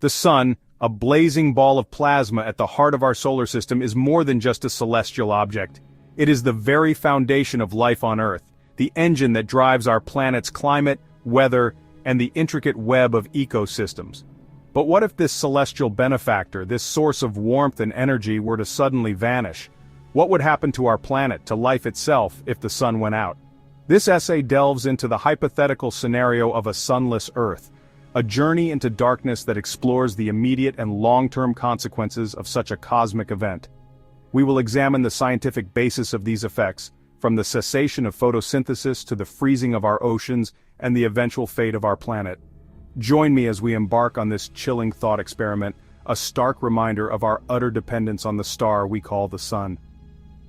The sun, a blazing ball of plasma at the heart of our solar system, is more than just a celestial object. It is the very foundation of life on Earth, the engine that drives our planet's climate, weather, and the intricate web of ecosystems. But what if this celestial benefactor, this source of warmth and energy, were to suddenly vanish? What would happen to our planet, to life itself, if the sun went out? This essay delves into the hypothetical scenario of a sunless Earth, a journey into darkness that explores the immediate and long-term consequences of such a cosmic event. We will examine the scientific basis of these effects, from the cessation of photosynthesis to the freezing of our oceans and the eventual fate of our planet. Join me as we embark on this chilling thought experiment, a stark reminder of our utter dependence on the star we call the sun.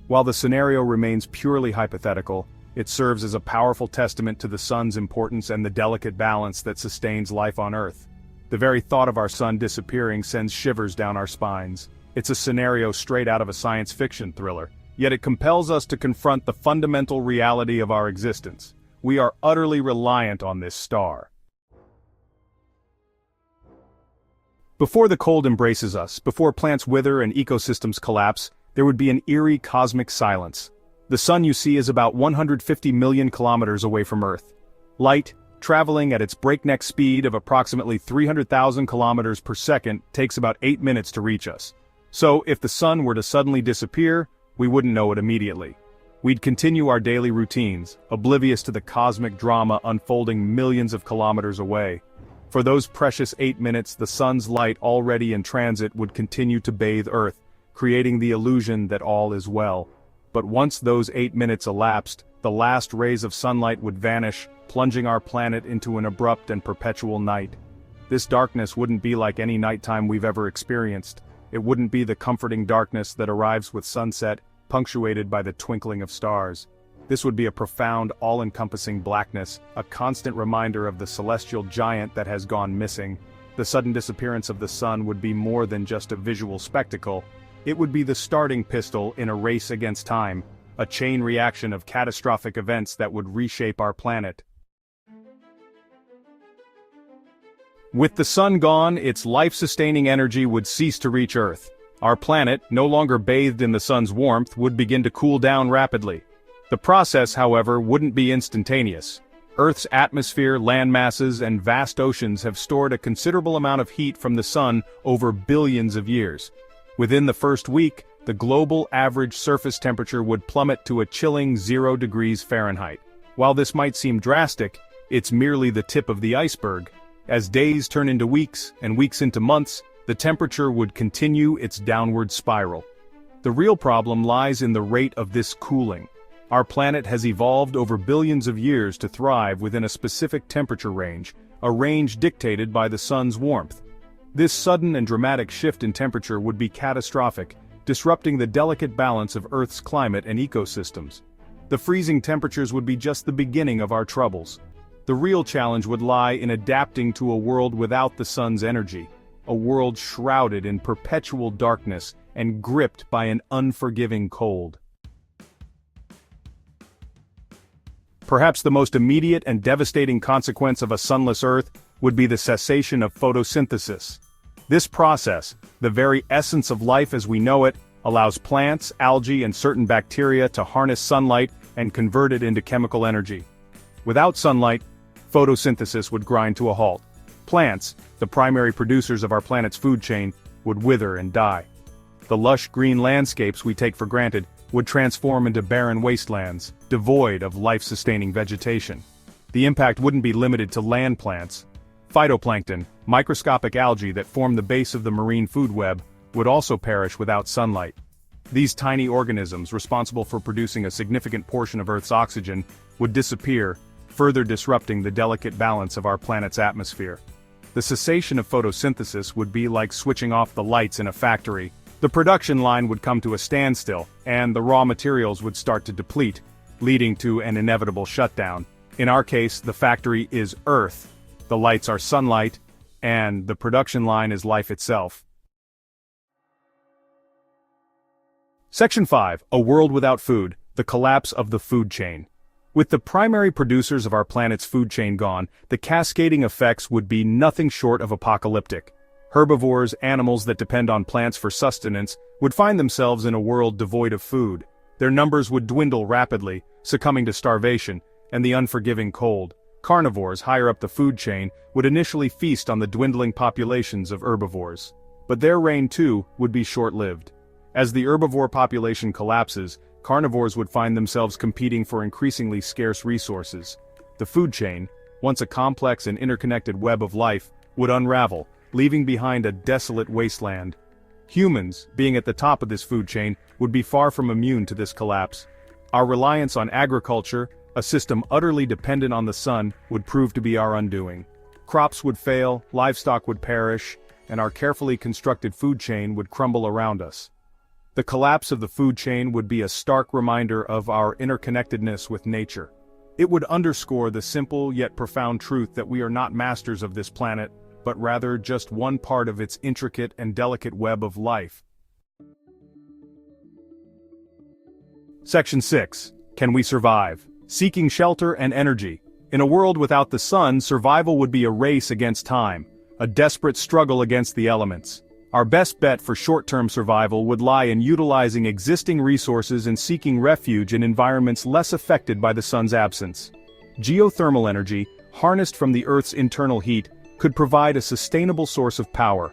While the scenario remains purely hypothetical, it serves as a powerful testament to the sun's importance and the delicate balance that sustains life on Earth. The very thought of our sun disappearing sends shivers down our spines. It's a scenario straight out of a science fiction thriller, yet it compels us to confront the fundamental reality of our existence. We are utterly reliant on this star. Before the cold embraces us, before plants wither and ecosystems collapse, there would be an eerie cosmic silence. The sun you see is about 150 million kilometers away from Earth. Light, traveling at its breakneck speed of approximately 300,000 kilometers per second, takes about 8 minutes to reach us. So, if the sun were to suddenly disappear, we wouldn't know it immediately. We'd continue our daily routines, oblivious to the cosmic drama unfolding millions of kilometers away. For those precious 8 minutes, the sun's light already in transit would continue to bathe Earth, creating the illusion that all is well. But once those 8 minutes elapsed, the last rays of sunlight would vanish, plunging our planet into an abrupt and perpetual night. This darkness wouldn't be like any nighttime we've ever experienced. It wouldn't be the comforting darkness that arrives with sunset, punctuated by the twinkling of stars. This would be a profound, all-encompassing blackness, a constant reminder of the celestial giant that has gone missing. The sudden disappearance of the sun would be more than just a visual spectacle. It would be the starting pistol in a race against time, a chain reaction of catastrophic events that would reshape our planet. With the sun gone, its life-sustaining energy would cease to reach Earth. Our planet, no longer bathed in the sun's warmth, would begin to cool down rapidly. The process, however, wouldn't be instantaneous. Earth's atmosphere, land masses, and vast oceans have stored a considerable amount of heat from the sun over billions of years. Within the first week, the global average surface temperature would plummet to a chilling 0 degrees Fahrenheit. While this might seem drastic, it's merely the tip of the iceberg. As days turn into weeks, and weeks into months, the temperature would continue its downward spiral. The real problem lies in the rate of this cooling. Our planet has evolved over billions of years to thrive within a specific temperature range, a range dictated by the sun's warmth. This sudden and dramatic shift in temperature would be catastrophic, disrupting the delicate balance of Earth's climate and ecosystems. The freezing temperatures would be just the beginning of our troubles. The real challenge would lie in adapting to a world without the sun's energy, a world shrouded in perpetual darkness and gripped by an unforgiving cold. Perhaps the most immediate and devastating consequence of a sunless Earth would be the cessation of photosynthesis. This process, the very essence of life as we know it, allows plants, algae, and certain bacteria to harness sunlight and convert it into chemical energy. Without sunlight, photosynthesis would grind to a halt. Plants, the primary producers of our planet's food chain, would wither and die. The lush green landscapes we take for granted would transform into barren wastelands, devoid of life-sustaining vegetation. The impact wouldn't be limited to land plants. Phytoplankton, microscopic algae that form the base of the marine food web, would also perish without sunlight. These tiny organisms, responsible for producing a significant portion of Earth's oxygen, would disappear, further disrupting the delicate balance of our planet's atmosphere. The cessation of photosynthesis would be like switching off the lights in a factory. The production line would come to a standstill, and the raw materials would start to deplete, leading to an inevitable shutdown. In our case, the factory is Earth, the lights are sunlight, and the production line is life itself. Section 5. A World Without Food, the Collapse of the Food Chain. With the primary producers of our planet's food chain gone, the cascading effects would be nothing short of apocalyptic. Herbivores, animals that depend on plants for sustenance, would find themselves in a world devoid of food. Their numbers would dwindle rapidly, succumbing to starvation and the unforgiving cold. Carnivores, higher up the food chain, would initially feast on the dwindling populations of herbivores. But their reign, too, would be short-lived. As the herbivore population collapses, carnivores would find themselves competing for increasingly scarce resources. The food chain, once a complex and interconnected web of life, would unravel, leaving behind a desolate wasteland. Humans, being at the top of this food chain, would be far from immune to this collapse. Our reliance on agriculture, a system utterly dependent on the sun, would prove to be our undoing. Crops would fail, livestock would perish, and our carefully constructed food chain would crumble around us. The collapse of the food chain would be a stark reminder of our interconnectedness with nature. It would underscore the simple yet profound truth that we are not masters of this planet, but rather just one part of its intricate and delicate web of life. Section 6. Can we survive? Seeking shelter and energy. In a world without the sun, survival would be a race against time, a desperate struggle against the elements. Our best bet for short-term survival would lie in utilizing existing resources and seeking refuge in environments less affected by the sun's absence. Geothermal energy, harnessed from the Earth's internal heat, could provide a sustainable source of power.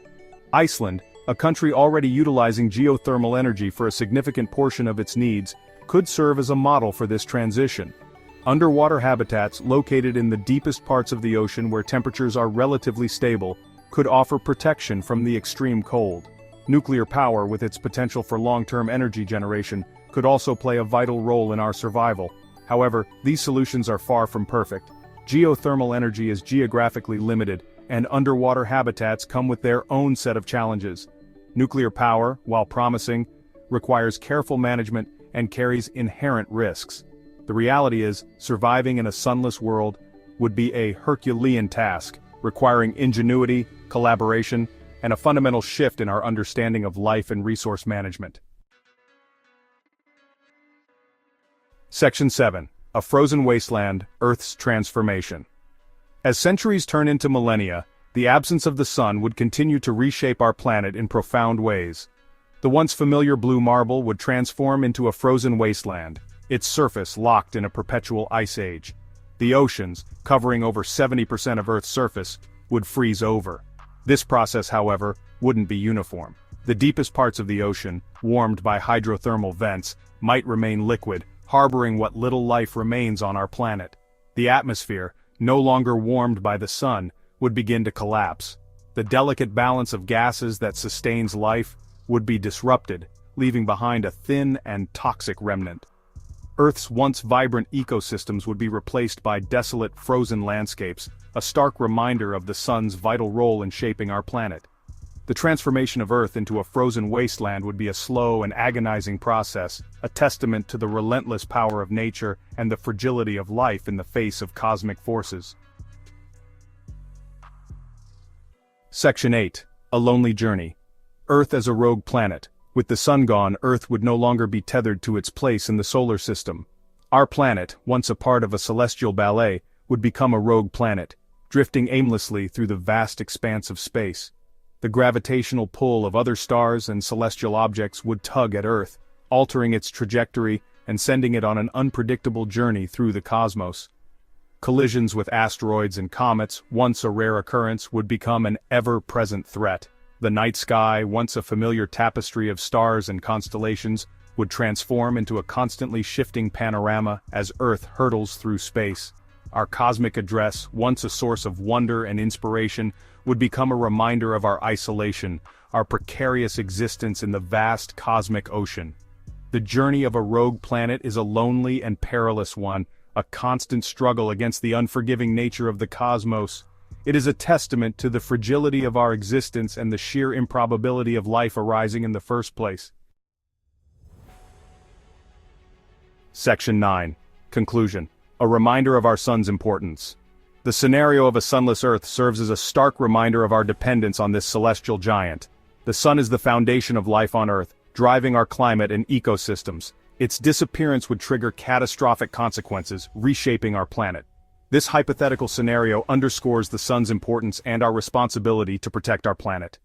Iceland, a country already utilizing geothermal energy for a significant portion of its needs, could serve as a model for this transition. Underwater habitats located in the deepest parts of the ocean where temperatures are relatively stable could offer protection from the extreme cold. Nuclear power, with its potential for long-term energy generation, could also play a vital role in our survival. However, these solutions are far from perfect. Geothermal energy is geographically limited, and underwater habitats come with their own set of challenges. Nuclear power, while promising, requires careful management and carries inherent risks. The reality is, surviving in a sunless world would be a Herculean task, requiring ingenuity, collaboration, and a fundamental shift in our understanding of life and resource management. Section 7. A frozen wasteland, Earth's transformation. As centuries turn into millennia, the absence of the sun would continue to reshape our planet in profound ways. The once familiar blue marble would transform into a frozen wasteland, its surface locked in a perpetual ice age. The oceans, covering over 70% of Earth's surface, would freeze over. This process, however, wouldn't be uniform. The deepest parts of the ocean, warmed by hydrothermal vents, might remain liquid, harboring what little life remains on our planet. The atmosphere, no longer warmed by the sun, would begin to collapse. The delicate balance of gases that sustains life would be disrupted, leaving behind a thin and toxic remnant. Earth's once vibrant ecosystems would be replaced by desolate, frozen landscapes, a stark reminder of the sun's vital role in shaping our planet. The transformation of Earth into a frozen wasteland would be a slow and agonizing process, a testament to the relentless power of nature and the fragility of life in the face of cosmic forces. Section 8. A lonely journey. Earth as a rogue planet. With the sun gone, Earth would no longer be tethered to its place in the solar system. Our planet, once a part of a celestial ballet, would become a rogue planet, drifting aimlessly through the vast expanse of space. The gravitational pull of other stars and celestial objects would tug at Earth, altering its trajectory and sending it on an unpredictable journey through the cosmos. Collisions with asteroids and comets, once a rare occurrence, would become an ever-present threat. The night sky, once a familiar tapestry of stars and constellations, would transform into a constantly shifting panorama as Earth hurtles through space. Our cosmic address, once a source of wonder and inspiration, would become a reminder of our isolation, our precarious existence in the vast cosmic ocean. The journey of a rogue planet is a lonely and perilous one, a constant struggle against the unforgiving nature of the cosmos. It is a testament to the fragility of our existence and the sheer improbability of life arising in the first place. Section 9. Conclusion. A reminder of our sun's importance. The scenario of a sunless Earth serves as a stark reminder of our dependence on this celestial giant. The sun is the foundation of life on Earth, driving our climate and ecosystems. Its disappearance would trigger catastrophic consequences, reshaping our planet. This hypothetical scenario underscores the sun's importance and our responsibility to protect our planet.